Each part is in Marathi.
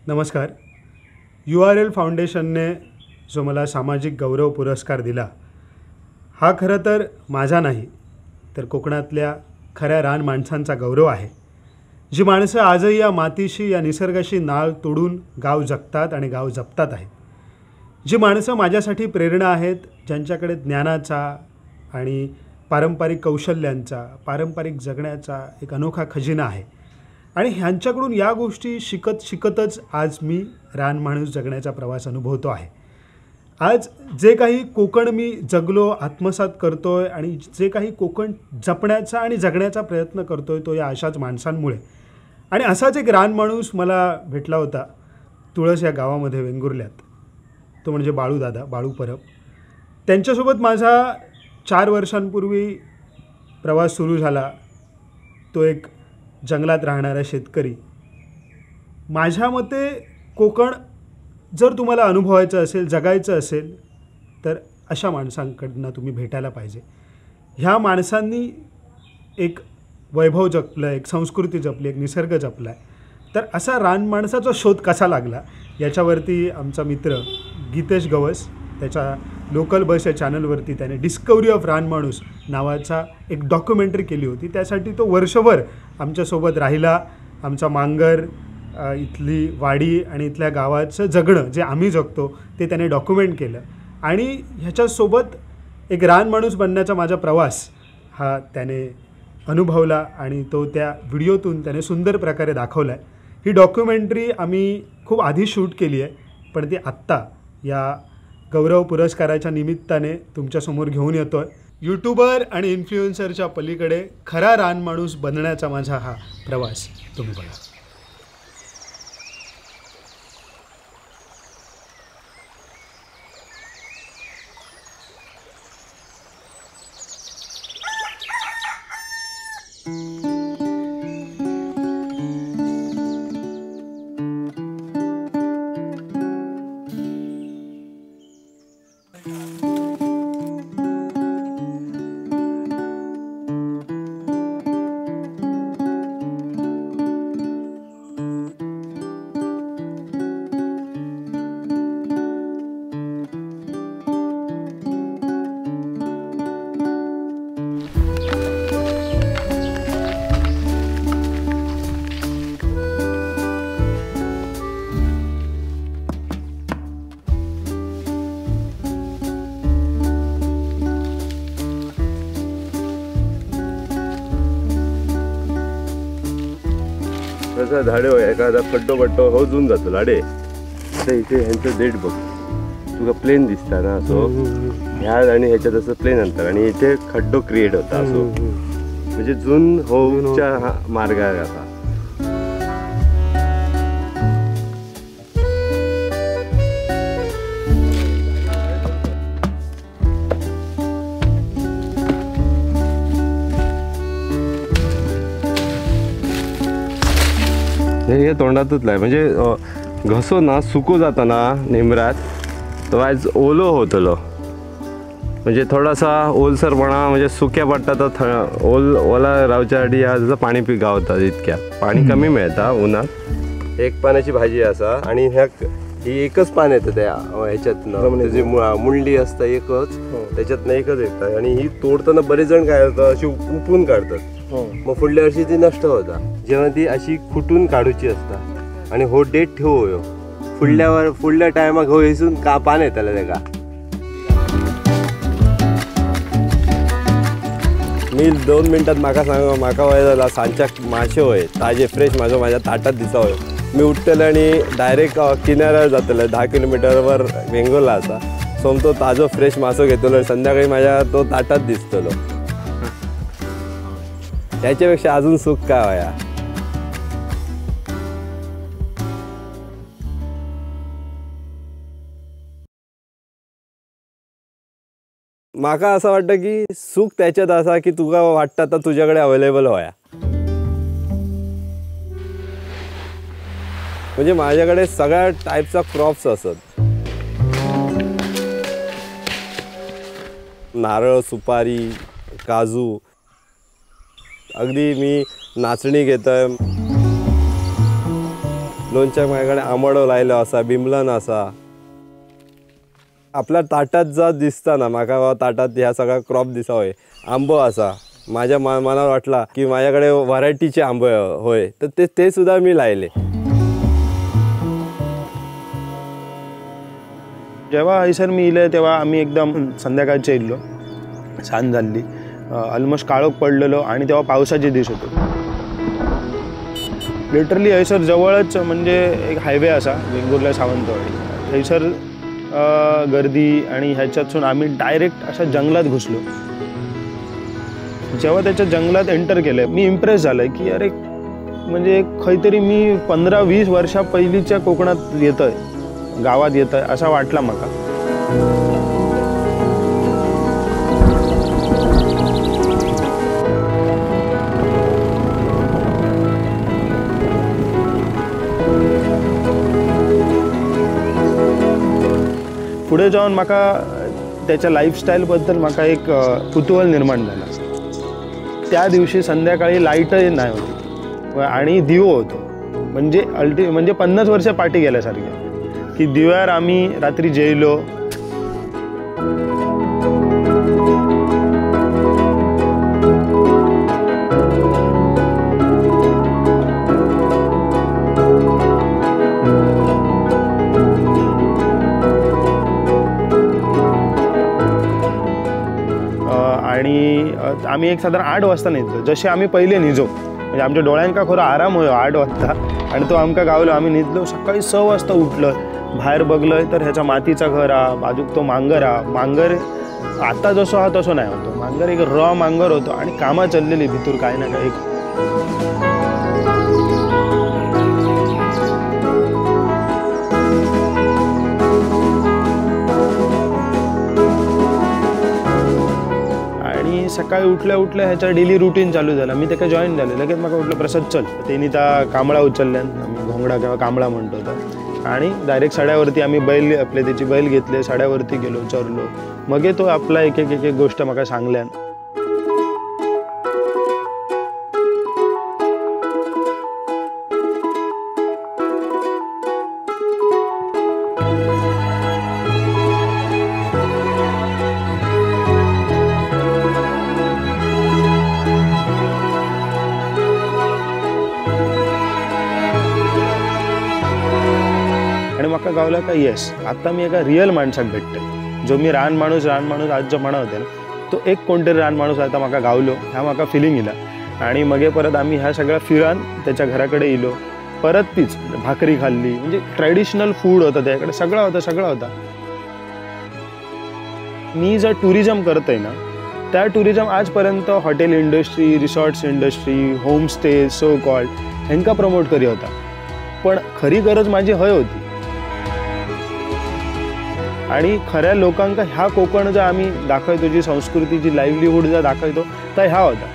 नमस्कार. URL फाउंडेशनने जो मला सामाजिक गौरव पुरस्कार दिला हा खरं तर माझा नाही तर कोकणातल्या खऱ्या रान माणसांचा गौरव आहे. जी माणसं आजही या मातीशी या निसर्गाशी नाळ तोडून गाव जगतात आणि गाव जपतात आहेत. जी माणसं माझ्यासाठी प्रेरणा आहेत, ज्यांच्याकडे ज्ञानाचा आणि पारंपरिक कौशल्यांचा पारंपरिक जगण्याचा एक अनोखा खजिना आहे आणि ह्यांच्याकडून या गोष्टी शिकतच आज मी रानमाणूस जगण्याचा प्रवास अनुभवतो आहे. आज जे काही कोकण मी जगलो आत्मसात करतोय आणि जे काही कोकण जपण्याचा आणि जगण्याचा प्रयत्न करतोय तो या अशाच माणसांमुळे. आणि असाच एक रानमाणूस मला भेटला होता तुळस या गावामध्ये वेंगुर्ल्यात. तो म्हणजे बाळू परब. त्यांच्यासोबत माझा 4 वर्षांपूर्वी प्रवास सुरू झाला. तो एक जंगलात राहणारा शेतकरी. माझ्या मते कोकण जर तुम्हाला अनुभवायचं असेल, जगायचं असेल तर अशा माणसांकडनं तुम्ही भेटायला पाहिजे. ह्या माणसांनी एक वैभव जपलं, एक संस्कृती जपली, एक निसर्ग जपला आहे. तर असा रानमाणसाचा शोध कसा लागला याच्यावरती आमचा मित्र गीतेश गवस त्याच्या लोकल बस या चॅनलवरती त्याने डिस्कवरी ऑफ रानमाणूस नावाचा एक डॉक्युमेंटरी केली होती. त्यासाठी तो वर्षभर आमच्यासोबत राहिला. आमचा मांगर, इथली वाडी आणि इथल्या गावाचं जगणं जे आम्ही जगतो ते त्याने डॉक्युमेंट केलं आणि ह्याच्यासोबत एक रानमाणूस बनण्याचा माझा प्रवास हा त्याने अनुभवला आणि तो त्या व्हिडिओतून त्याने सुंदर प्रकारे दाखवला आहे. ही डॉक्युमेंटरी आम्ही खूप आधी शूट केली आहे पण ती आत्ता या गौरव पुरस्काराच्या निमित्ताने तुमच्यासमोर घेऊन येतो आहे. यूट्यूबर आणि इन्फ्लुएन्सरच्या पलीकडे खरा रानमाणूस बनण्याचा माझा हा प्रवास तुम्ही बघा. झाडे एखादा खड्डो होऊन जातो लाडे. आता इथे ह्यांचं देठ बघ, तुका प्लेन दिसता ना असो ह्या आणि ह्याच्यात असं प्लेन अंतर आणि इथे खड्डो क्रिएट होता असो म्हणजे जून होऊच्या मार्गार असा. हे तोंडातच आहे म्हणजे घसो ना सुको जाताना निमरात तो आज ओलो होतलो म्हणजे थोडासा ओलसरपणा म्हणजे सुक्या पडटा तर ओला रावच्यासाठी आज पाणी गावतात. इतक्या पाणी कमी मिळता उन्हात. एक पाण्याची भाजी असा आणि ह्या ही एकच पान येतं त्या ह्याच्यातनं जी मुंडली असतं एकच त्याच्यातनं एकच येतात आणि ही तोडताना बरेच जण काय होतं अशी उपून काढतात. मग पुढल्या वर्षी ती नष्ट होता जेव्हा ती अशी खुटून काढूची असता आणि हो डेट ठेवू पुढल्या टायमाक हो हेसून का पान येताले तेका. मी 2 मिनटात म्हाका सांग म्हाका वय झाला सांच्या माशे होय ताजे फ्रेश माझं माझ्या ताटात दिसा होय. मी उठतले आणि डायरेक्ट किनाऱ्यावर जातले 10 किलोमीटरवर वेंगुर्ला असा सोमतो ताजो फ्रेश मासो घेतलो संध्याकाळी माझ्या तो ताटात दिसतलो. त्याच्यापेक्षा अजून सुख काय वया. माका असं वाटतं की सुख त्याच्यात असा की तुका वाटतं तर तुझ्याकडे अवेलेबल होया. म्हणजे माझ्याकडे सगळ्या टाईपचा क्रॉप्स असत. नारळ, सुपारी, काजू, अगदी मी नाचणी घेतोय. लोणच्याक माझ्याकडे आंबडो लायलो असा, बिमलन असा. आपल्या ताटात जा दिसता ना, म्हाका ताटात ह्या सगळा क्रॉप दिसा होय. आंबो असा, माझ्या मनात वाटला की माझ्याकडे व्हरायटीचे आंबे होय, तर ते सुद्धा मी लायले. जेव्हा हयसर मी इले तेव्हा आम्ही एकदम संध्याकाळचे इल्लो, सांज जाल्ली, ऑलमोस्ट काळोख पडलेलो आणि तेव्हा पावसाचे दीस होते. लिटरली हयसर जवळच म्हणजे एक हायवे असा वेंगुर्ला सावंतवाडी, थंयसर गर्दी आणि ह्याच्यातून आम्ही डायरेक्ट अशा जंगलात घुसलो. जेव्हा त्याच्या जंगलात एंटर केलं मी इम्प्रेस झालं की अरे म्हणजे खंयतरी मी 15-20 वर्षा पहिलीच्या कोकणात येतोय, गावात येतोय असा वाटला म्हाका. पुढे जाऊन म्हाका त्याच्या लाईफस्टाईलबद्दल म्हाका एक कुतूहल निर्माण झाला. त्या दिवशी संध्याकाळी लाईटही नाही होती आणि दिवो होतो, म्हणजे म्हणजे 50 वर्ष पाठी गेल्यासारखे की दिव्यावर आम्ही रात्री जेवलो. आणि आम्ही एक साधारण 8 वाजता न्हिदलो. जसे आम्ही पहिले न्हिजो म्हणजे आमच्या डोळ्यांका खरो आराम होयो 8 वाजता आणि तो आमकां गावलो. आम्ही न्हिदलो. सकाळी 6 वाजता उठलो. भायर बघलंय तर ह्याचा मातीचा घर हा, बाजूक तो मांगर हा. मांगर आता जसो हा तसो नाही होतो. मांगर एक रॉ मांगर होतो आणि कामां चाललेली भितूर काय ना काय. सकाळी उठल्या उठल्या ह्याचा डेली रुटीन चालू झाला. मी त्याका जॉईन झाले. लगेच म्हाका उठलं प्रसाद चल. तेणी त्या कांबळा उचलल्यान, आम्ही घोंगडा किंवा कांबळा म्हणतो तर, आणि डायरेक्ट सड्यावरती आम्ही बैल आपले त्याची बैल घेतले, सड्यावरती गेलो, चरलो. मग तो आपला एक एक गोष्ट म्हाका सांगल्यान. आणि म्हाका गावला का येस आता मी एका रियल माणसाक भेटते. जो मी रान माणूस आज जो म्हणत होते ना, तो एक कोणतरी रान माणूस आता म्हाका गावलो, ह्या म्हाका फिलिंग येला. आणि मगे परत आम्ही ह्या सगळ्या फिरान त्याच्या घराकडे येलो. परत तीच भाकरी खाल्ली. म्हणजे ट्रेडिशनल फूड होतं त्याकडे, सगळं होता. मी जर टुरिझम करतोय ना, त्या टुरिझम आजपर्यंत hotel industry, resorts industry, homestay so called ह्यांका प्रमोट करी होता. पण खरी गरज माझी हय होती. आणि खऱ्या लोकांका ह्या कोकण जर आम्ही दाखवतो, जी संस्कृती, जी लाईव्हलीहूड जर दाखवतो, तर ह्या होता.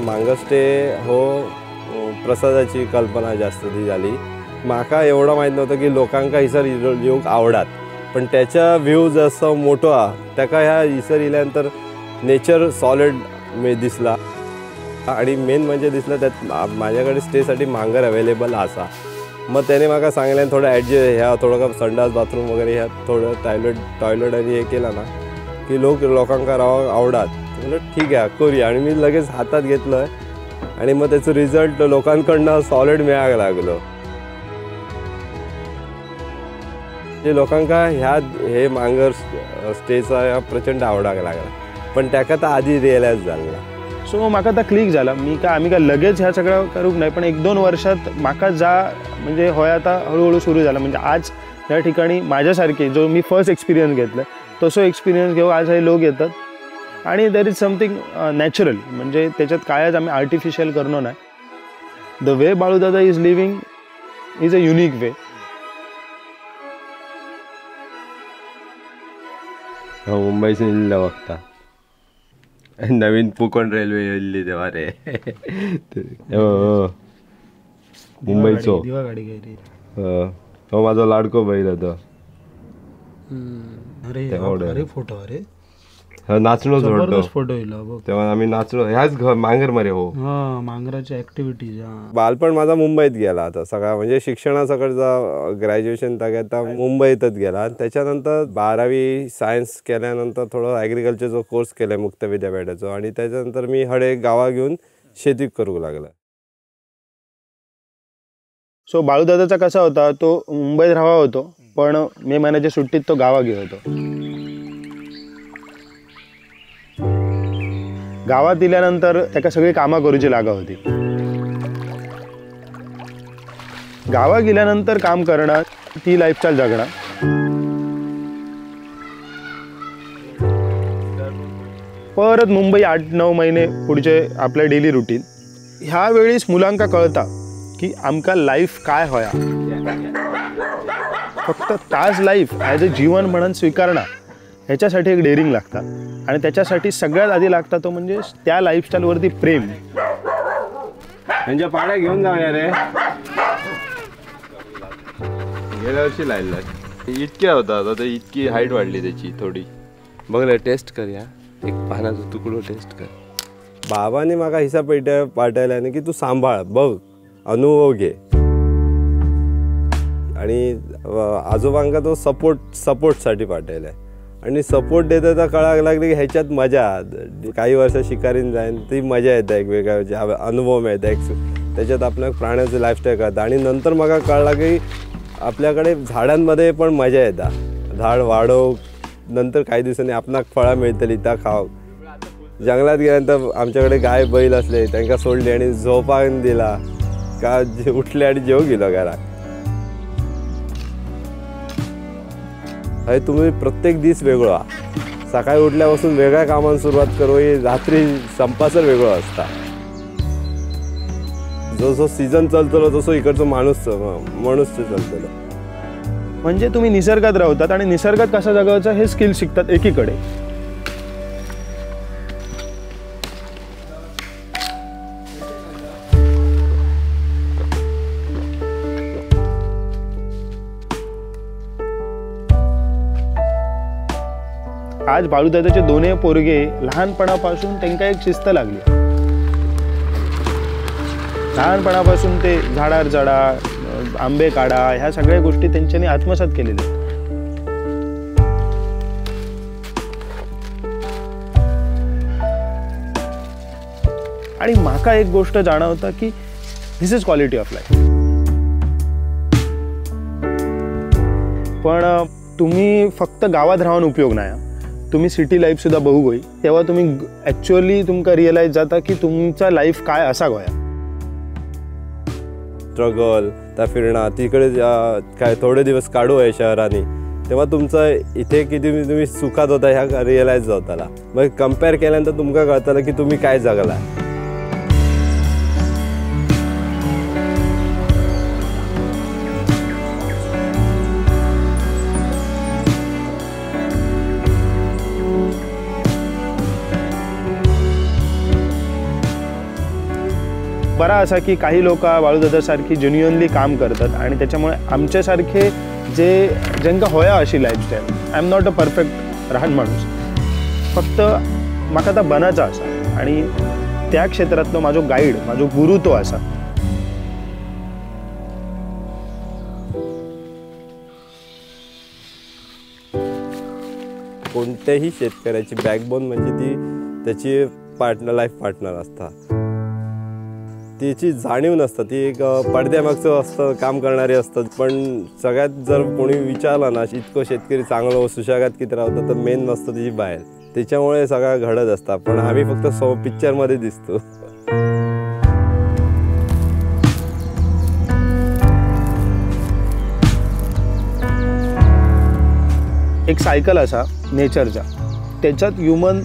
मांगस्टे हो प्रसादाची कल्पना जास्त ती झाली. म्हाका एवढं माहीत नव्हतं की लोकांका हिसर येऊक आवडात. पण त्याचा व्ह्यू जसं मोठो हा, त्याका ह्या हिसर इल्यानंतर नेचर सॉलिड दिसला. आणि मेन म्हणजे दिसलं त्यात माझ्याकडे स्टेसाठी मांगर अवेलेबल असा. मग त्याने म्हाका सांगल्यान थोडं ॲडजस्ट ह्या थोडं संडास बाथरूम वगैरे ह्या थोडं टॉयलेट आणि हे केलं ना की लोकांका रावूंक आवडात. म्हणलं ठीक आहे करूया. आणि मी लगेच हातात घेतलं आणि मग त्याचं रिझल्ट लोकांकडनं सॉलिड मिळायला लागलो. जे लोकांका हे मांगर स्टेचा प्रचंड आवडाक लागला. पण त्याका तर आधी रिअलायज झाला. सो म्हाका आता क्लिक झाला. आम्ही काय लगेच ह्या सगळं करूक नाही, पण 1-2 वर्षात म्हाका म्हणजे होय आता हळूहळू सुरू झाला. म्हणजे आज या ठिकाणी माझ्यासारखे जो मी फर्स्ट एक्सपिरियन्स घेतला तसो एक्सपिरियन्स घेऊ आज हे लोक येतात. आणि देर इज समथिंग नॅचरल. म्हणजे त्याच्यात कायच आम्ही आर्टिफिशियल करनो नाही. The way Baludada is living is a unique way. मुंबईसून इल्ल्या वक्ता नवीन कोकण रेल्वे येयल्ली तेव्हा रे. मुंबईचो हो माझा लाडको बैल होता. अरे फोटो. अरे नाचणो जोडलो जबरदस्त फोटो येला बघ. तेव्हा आम्ही नाचलो ह्याच मांगर मरे हो. हा मांगराच्या ऍक्टिव्हिटीज. बालपण माझा मुंबईत गेला आता सगळा म्हणजे शिक्षणासकडचा ग्रॅज्युएशन आता मुंबईतच गेला. त्याच्यानंतर 12वी सायन्स केल्यानंतर थोडं ॲग्रिकल्चरचा कोर्स केला मुक्त विद्यापीठाचा आणि त्याच्यानंतर मी हडे गावा घेऊन शेती करू लागला. सो बाळूदादाचा कसा होता, तो मुंबईत राहा होतो पण मे महिन्याच्या सुट्टीत तो गावा गेलो होतो. गावात दिल्यानंतर त्याका सगळी कामं करूची लागा होती. गावा गेल्यानंतर काम करणं ती लाईफस्टाईल जगणं. परत मुंबई 8-9 महिने पुढचे आपले डेली रुटीन. ह्या वेळेस मुलांका कळता की आमका लाईफ काय होया. फक्त ताज लाईफ ॲज अ जीवन म्हणून स्वीकारणं ह्याच्यासाठी एक डेअरिंग लागतं आणि त्याच्यासाठी सगळ्यात आधी लागतं तो म्हणजे त्या लाईफस्टाईलवरती प्रेम. त्यांच्या पाड्या घेऊन जाऊया रे. गेल्या वर्षी लायला इतक्या होता आता इतकी हाईट वाढली त्याची थोडी. बघ टेस्ट करूया एक पानाचा तुकडो टेस्ट कर. बाबाने माका हिसाब पाठवला की तू सांभाळ बघ अनुभव घे आणि आजोबांका तो सपोर्टसाठी पाठवलाय आणि सपोर्ट देता कळायला लागले की ह्याच्यात मजा. काही वर्ष शिकारीन जाईन ती मजा येते, एक वेगळा अनुभव मिळतं, एक त्याच्यात आपल्या प्राण्याचं लाईफस्टाईल कळतं. आणि नंतर मला कळलं की आपल्याकडे झाडांमध्ये पण मजा येतात. झाड वाढव नंतर काही दिवसांनी आपणाक फळं मिळतली त्या खाव. जंगलात गेल्यानंतर आमच्याकडे गाय बैल असले त्यांना सोडली आणि झोपान दिला का उठले आणि जेव गेलो घरात. अरे तुम्ही प्रत्येक दिवस वेगळो हा. सकाळी उठल्यापासून वेगळ्या कामांना सुरुवात करू, रात्री संपासर वेगळो असता. जसं सीझन चलतलो तसं इकडचं माणूस चलतलो. म्हणजे तुम्ही निसर्गात राहतात आणि निसर्गात कसं जगायचं हे स्किल शिकतात एकीकडे. आज बाळूदादाचे दोन्ही पोरगे लहानपणापासून त्यांना एक शिस्त लागली. लहानपणापासून ते झाडावर चढा, आंबे काढा, ह्या सगळ्या गोष्टी त्यांच्यानी आत्मसात केलेल्या आहेत. आणि माका एक गोष्ट जाणवता की दिस इज क्वालिटी ऑफ लाईफ. पण तुम्ही फक्त गावात राहून उपयोग नाही. तुम्ही सिटी लाईफ सुद्धा बघू होई तेव्हा तुम्ही ॲक्च्युअली तुमका रिअलाइज जाता की तुमचा लाईफ काय असा गोया. स्ट्रगल त्या फिरणं तिकडे काय थोडे दिवस काढू आहे शहराने तेव्हा तुमचं इथे किती तुम्ही सुखात होता ह्या रिअलाइज होताला. मग कम्पेअर केल्यानंतर तुमका कळताला की तुम्ही काय जगला. बरा असा की काही लोक बाळूदादासारखी जेन्युअनली काम करतात आणि त्याच्यामुळे आमच्यासारखे ज्यांका होया अशी lifestyle. I am not a perfect राहण माणूस, फक्त म्हाका आता बनायचा असा आणि त्या क्षेत्रातलो माझो गाईड माझो गुरु तो असा. कोणत्याही शेतकऱ्याची बॅकबोन म्हणजे ती त्याची लाईफ पार्टनर असता. तिची जाणीव नसतं, ती एक पडद्यामागचं असतं, काम करणारे असतात. पण सगळ्यात जर कोणी विचारलं ना इतकं शेतकरी चांगलं सुशागात किती राहतं तर मेन नसतं तिची बाहेर. त्याच्यामुळे सगळं घडत असतं. पण आम्ही फक्त पिक्चरमध्ये दिसतो. एक सायकल असा नेचरचा, त्याच्यात ह्युमन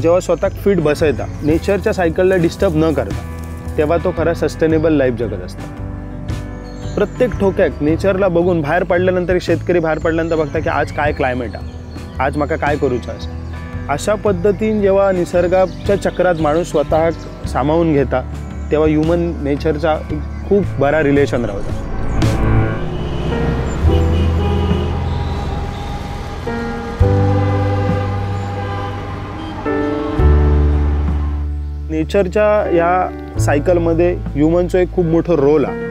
जेव्हा स्वतः फिट बसायचा नेचरच्या सायकलला डिस्टर्ब न करता तेव्हा तो खरा सस्टेनेबल लाईफ जगत असतो. प्रत्येक ठोक्यात नेचरला बघून बाहेर पडल्यानंतर शेतकरी बाहेर पडल्यानंतर बघता की आज काय क्लायमेट आहे, आज माका काय करूचं असं. अशा पद्धतीने जेव्हा निसर्गाच्या चक्रात माणूस स्वतः सामावून घेता तेव्हा ह्युमन नेचरचा खूप बरा रिलेशन राहता. नेचरच्या या सायकलमध्ये ह्युमनचं एक खूप मोठं रोल आहे,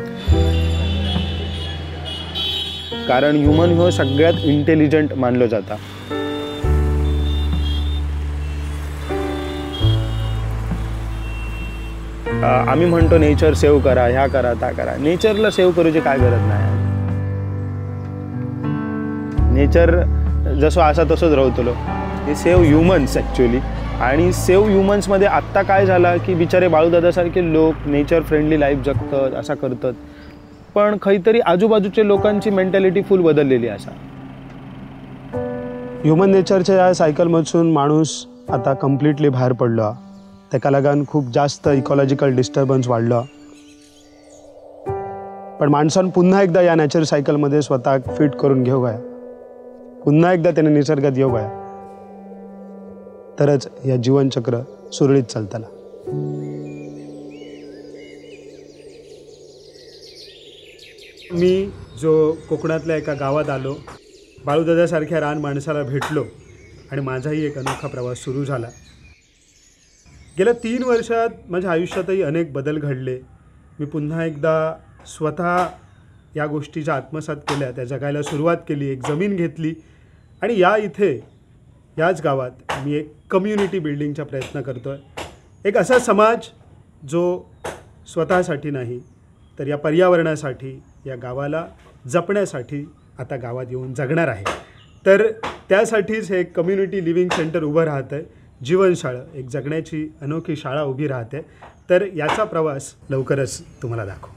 कारण ह्युमन हो सगळ्यात इंटेलिजंट मानलं जातं. आम्ही म्हणतो नेचर सेव्ह करा, ह्या करा, त्या करा. नेचरला सेव्ह करूची काय गरज नाही. नेचर जसं असा तसंच राहतलो. हे सेव्ह ह्युमन्स ॲक्च्युली. आणि सेव्ह ह्युमन्समध्ये आत्ता काय झालं की बिचारे बाळूदादासारखे लोक नेचर फ्रेंडली लाईफ जगतात, असा करतात, पण खैतरी आजूबाजूच्या लोकांची मेंटॅलिटी फुल बदललेली असा. ह्युमन नेचरच्या या सायकलमधून माणूस आता कम्प्लिटली बाहेर पडलो. त्याका लागून खूप जास्त इकॉलॉजिकल डिस्टर्बन्स वाढलं. पण माणसानं पुन्हा एकदा या नॅचर सायकलमध्ये स्वतः फिट करून घेऊ गाय, पुन्हा एकदा त्याने निसर्गात येऊ गाय, तरच या जीवनचक्र सुरळीत चालताला. मी जो कोकणातल्या एका गावात आलो, बाळूदादासारख्या रान माणसाला भेटलो आणि माझाही एक अनोखा प्रवास सुरू झाला. गेल्या 3 वर्षात माझ्या आयुष्यातही अनेक बदल घडले. मी पुन्हा एकदा स्वतः या गोष्टीच्या आत्मसात केल्या, त्या जगायला सुरुवात केली, एक जमीन घेतली आणि याच गावात मी एक कम्युनिटी बिल्डिंगचा प्रयत्न करतो आहे. एक असा समाज जो स्वतःसाठी नाही तर या पर्यावरणासाठी, या गावाला जपण्यासाठी आता गावात येऊन जगणार आहे. तर त्यासाठीच हे कम्युनिटी लिव्हिंग सेंटर उभं राहतं आहे. जीवनशाळा, एक जगण्याची अनोखी शाळा उभी राहते. तर याचा प्रवास लवकरच तुम्हाला दाखवू.